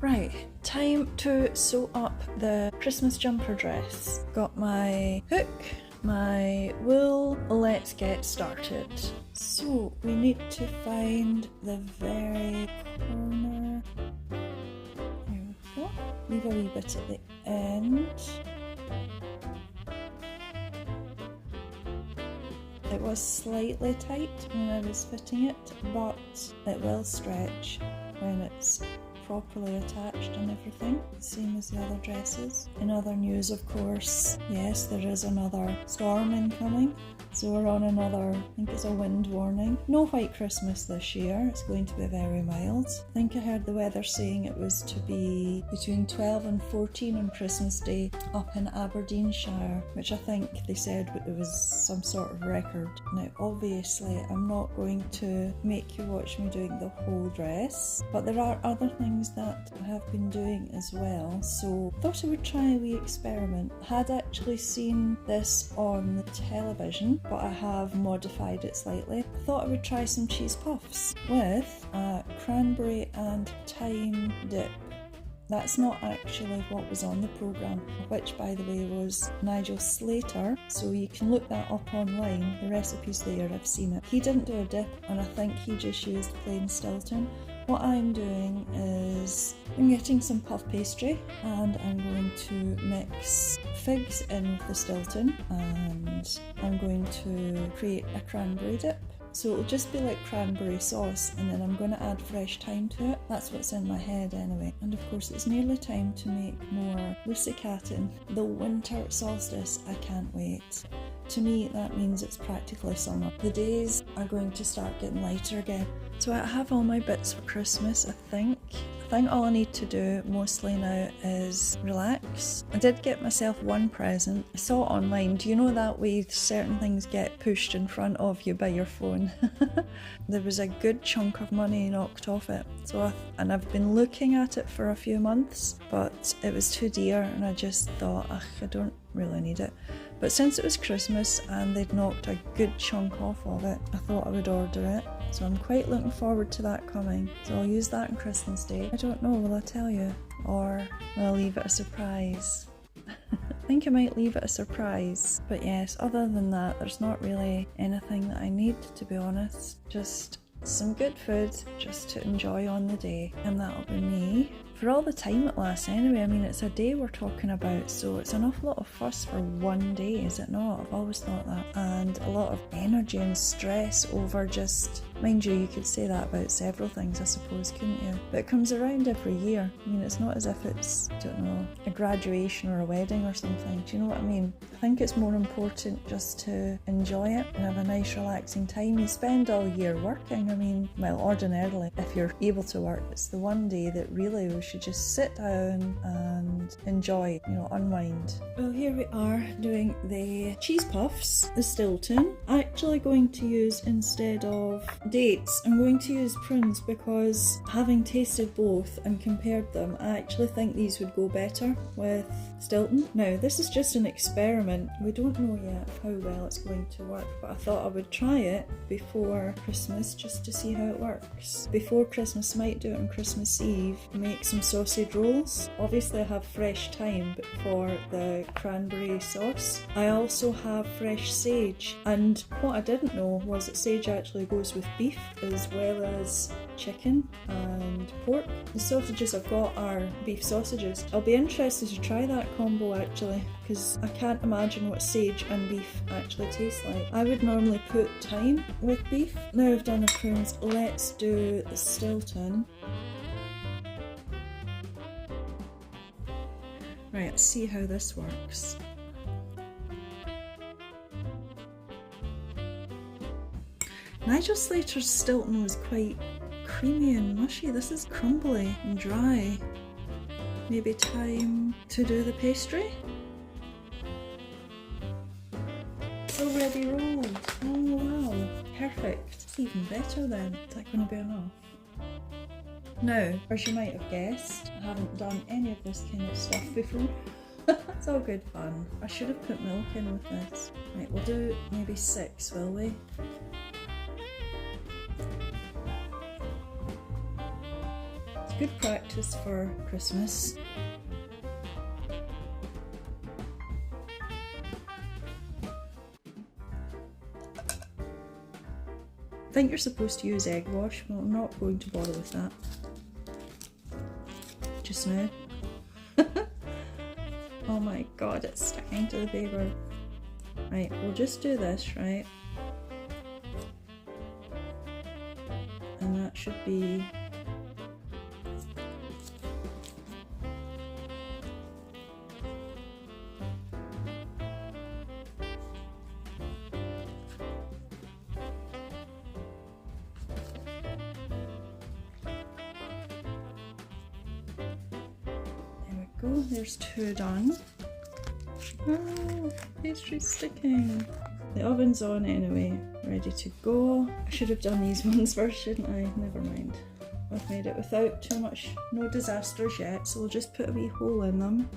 Right, time to sew up the Christmas jumper dress. Got my hook, my wool, let's get started. So we need to find the very corner. There we go. Leave a wee bit at the end. It was slightly tight when I was fitting it, but it will stretch when it's properly attached and everything, same as the other dresses. In other news, of course, yes, there is another storm incoming, so we're on another, I think it's a wind warning. No white Christmas this year, it's going to be very mild. I think I heard the weather saying it was to be between 12 and 14 on Christmas Day up in Aberdeenshire, which I think they said it was some sort of record. Now obviously I'm not going to make you watch me doing the whole dress, but there are other things that I have been doing as well, so I thought I would try a wee experiment. I had actually seen this on the television, but I have modified it slightly. I thought I would try some cheese puffs with a cranberry and thyme dip. That's not actually what was on the programme, which by the way was Nigel Slater, so you can look that up online, the recipe's there, I've seen it. He didn't do a dip and I think he just used plain Stilton. What I'm doing is I'm getting some puff pastry and I'm going to mix figs in with the Stilton and I'm going to create a cranberry dip. So it'll just be like cranberry sauce and then I'm going to add fresh thyme to it. That's what's in my head anyway. And of course it's nearly time to make more Lucy-Cattin. The winter solstice, I can't wait. To me that means it's practically summer. The days are going to start getting lighter again. So I have all my bits for Christmas, I think. I think all I need to do mostly now is relax. I did get myself one present. I saw it online. Do you know that way certain things get pushed in front of you by your phone? There was a good chunk of money knocked off it. And I've been looking at it for a few months, but it was too dear and I just thought, I don't really need it. But since it was Christmas and they'd knocked a good chunk off of it, I thought I would order it. So I'm quite looking forward to that coming. So I'll use that on Christmas Day. I don't know, will I tell you? Or will I leave it a surprise? I think I might leave it a surprise. But yes, other than that, there's not really anything that I need, to be honest. Just some good food just to enjoy on the day. And that'll be me. For all the time it lasts anyway, I mean it's a day we're talking about, so it's an awful lot of fuss for one day, is it not? I've always thought that. And a lot of energy and stress over just, mind you could say that about several things I suppose, couldn't you? But it comes around every year. I mean it's not as if it's, I don't know, a graduation or a wedding or something, do you know what I mean? I think it's more important just to enjoy it and have a nice relaxing time. You spend all year working, I mean, well ordinarily, if you're able to work, it's the one day that really we should just sit down and enjoy, unwind. Well, here we are doing the cheese puffs, the Stilton. Actually going to use, instead of dates, I'm going to use prunes because having tasted both and compared them, I actually think these would go better with Stilton. Now, this is just an experiment. We don't know yet how well it's going to work, but I thought I would try it before Christmas just to see how it works. Before Christmas, might do it on Christmas Eve, make some sausage rolls. Obviously I have fresh thyme for the cranberry sauce. I also have fresh sage, and what I didn't know was that sage actually goes with beef as well as chicken and pork. The sausages I've got are beef sausages. I'll be interested to try that combo actually, because I can't imagine what sage and beef actually taste like. I would normally put thyme with beef. Now I've done the prunes, let's do the Stilton. Right, let's see how this works. Nigel Slater's Stilton was quite creamy and mushy. This is crumbly and dry. Maybe time to do the pastry? It's already rolled. Oh wow, perfect. It's even better then. Is that going to be enough? Now, as you might have guessed, I haven't done any of this kind of stuff before. It's all good fun. I should have put milk in with this. Right, we'll do maybe 6, will we? Good practice for Christmas. I think you're supposed to use egg wash, but I'm not going to bother with that just now. Oh my god, it's sticking to the paper. Right, we'll just do this, right? And that should be... There's 2 done. Oh, pastry's sticking. The oven's on anyway, ready to go. I should have done these ones first, shouldn't I? Never mind. I've made it without too much, no disasters yet, so we'll just put a wee hole in them.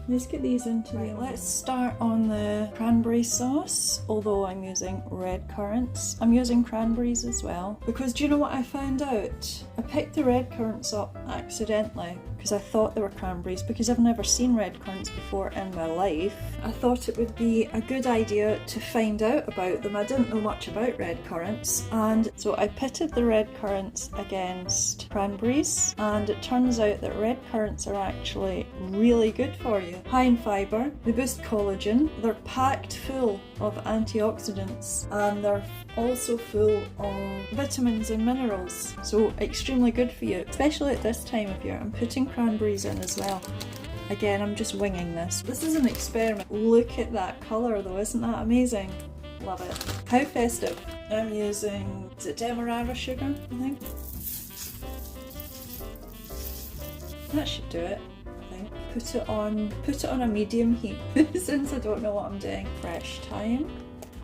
Let's get these into the oven. Let's start on the cranberry sauce, although I'm using red currants. I'm using cranberries as well, because do you know what I found out? I picked the red currants up accidentally, because I thought they were cranberries, because I've never seen red currants before in my life. I thought it would be a good idea to find out about them. I didn't know much about red currants, and so I pitted the red currants against cranberries, and it turns out that red currants are actually really good for you. High in fibre, they boost collagen, they're packed full of antioxidants, and they're also full of vitamins and minerals, so extremely good for you, especially at this time of year. I'm putting cranberries in as well. Again, I'm just winging this. This is an experiment. Look at that colour though, isn't that amazing? Love it. How festive. I'm using, is it demerara sugar, I think? That should do it. Put it on a medium heat since I don't know what I'm doing. Fresh thyme.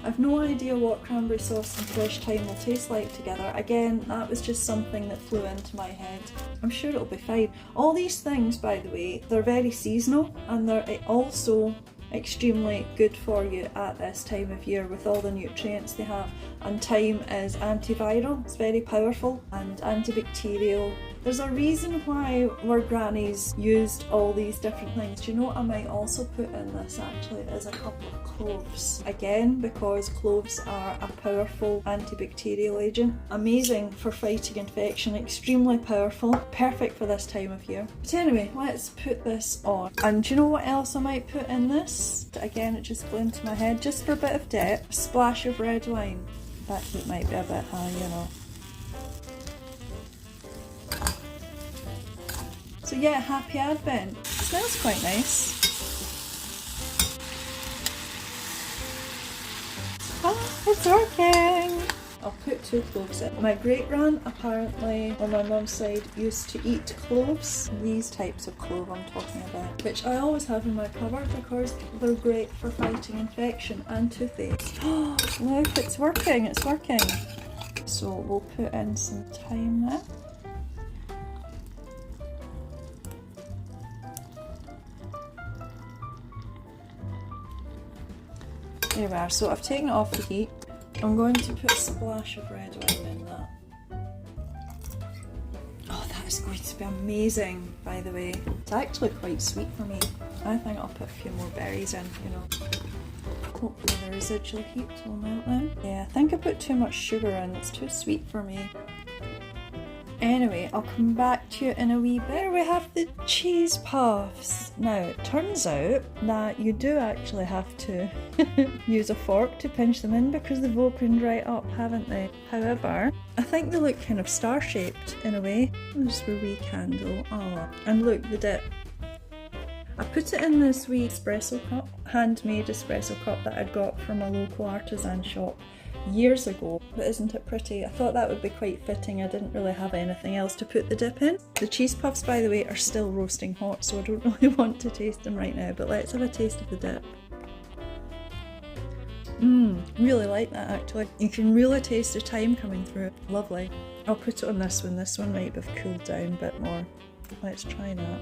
I've no idea what cranberry sauce and fresh thyme will taste like together. Again, that was just something that flew into my head. I'm sure it'll be fine. All these things, by the way, they're very seasonal, and they're also extremely good for you at this time of year with all the nutrients they have. And thyme is antiviral, it's very powerful, and antibacterial. There's a reason why our grannies used all these different things. Do you know what I might also put in this actually is a couple of cloves. Again, because cloves are a powerful antibacterial agent. Amazing for fighting infection, extremely powerful, perfect for this time of year. But anyway, let's put this on. And do you know what else I might put in this? Again, it just flew into my head, just for a bit of depth, a splash of red wine. That heat might be a bit high, you know. So yeah, happy Advent. It smells quite nice. Ah, it's working! I'll put 2 cloves in. My great-gran, apparently, on my mum's side, used to eat cloves. These types of clove I'm talking about, which I always have in my cupboard because they're great for fighting infection and toothache. Oh, look, it's working, it's working. So we'll put in some thyme there. There we are, so I've taken it off the heat. I'm going to put a splash of red wine in that. Oh, that is going to be amazing, by the way. It's actually quite sweet for me. I think I'll put a few more berries in, you know. Hopefully the residual heat will melt then. Yeah, I think I put too much sugar in, it's too sweet for me. Anyway, I'll come back to you in a wee bit. There we have the cheese puffs. Now, it turns out that you do actually have to use a fork to pinch them in because they've opened right up, haven't they? However, I think they look kind of star-shaped in a way. There's a wee candle. Oh, and look, the dip. I put it in this wee espresso cup, handmade espresso cup that I'd got from a local artisan shop years ago. But isn't it pretty? I thought that would be quite fitting. I didn't really have anything else to put the dip in. The cheese puffs, by the way, are still roasting hot, so I don't really want to taste them right now, but let's have a taste of the dip. Really like that actually. You can really taste the thyme coming through. Lovely. I'll put it on this one. This one might have cooled down a bit more. Let's try that.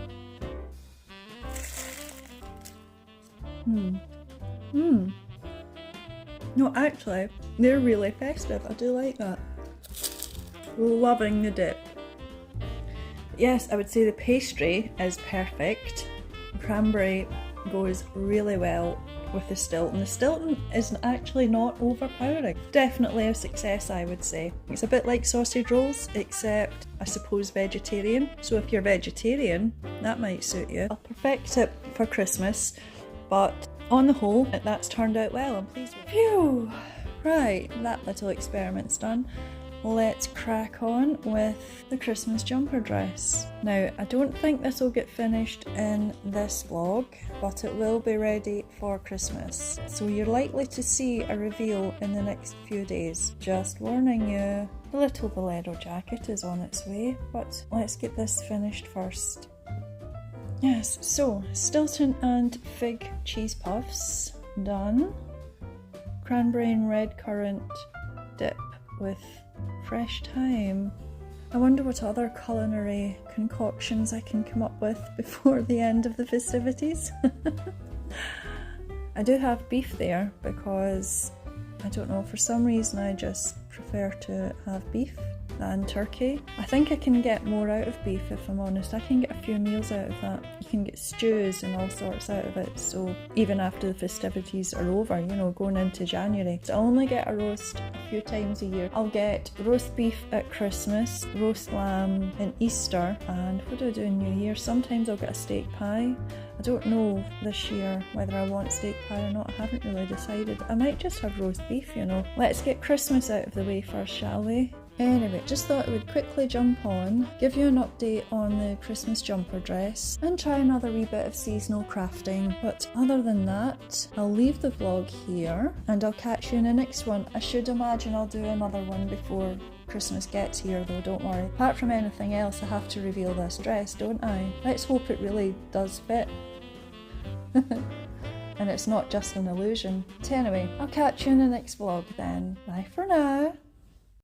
No, actually, they're really festive. I do like that. Loving the dip. yes, I would say the pastry is perfect. Cranberry goes really well with the Stilton. The Stilton is actually not overpowering. Definitely a success, I would say. It's a bit like sausage rolls, except I suppose vegetarian. So if you're vegetarian, that might suit you. I'll perfect it for Christmas, but on the whole, that's turned out well. I'm pleased with it. Phew! Right, that little experiment's done. Let's crack on with the Christmas jumper dress. Now, I don't think this will get finished in this vlog, but it will be ready for Christmas. So you're likely to see a reveal in the next few days. Just warning you. The little bolero jacket is on its way, but let's get this finished first. Yes, so Stilton and fig cheese puffs done. Cranberry and red currant dip with fresh thyme. I wonder what other culinary concoctions I can come up with before the end of the festivities. I do have beef there because, I don't know, for some reason I just prefer to have beef than turkey. I think I can get more out of beef, if I'm honest. I can get a few meals out of that. You can get stews and all sorts out of it, so even after the festivities are over, you know, going into January. So I only get a roast a few times a year. I'll get roast beef at Christmas, roast lamb in Easter, and what do I do in New Year? Sometimes I'll get a steak pie. I don't know this year whether I want steak pie or not. I haven't really decided. I might just have roast beef, you know. Let's get Christmas out of the way first, shall we? Anyway, just thought I would quickly jump on, give you an update on the Christmas jumper dress, and try another wee bit of seasonal crafting. But other than that, I'll leave the vlog here, and I'll catch you in the next one. I should imagine I'll do another one before Christmas gets here though, don't worry. Apart from anything else, I have to reveal this dress, don't I? Let's hope it really does fit. And it's not just an illusion. So anyway, I'll catch you in the next vlog then. Bye for now.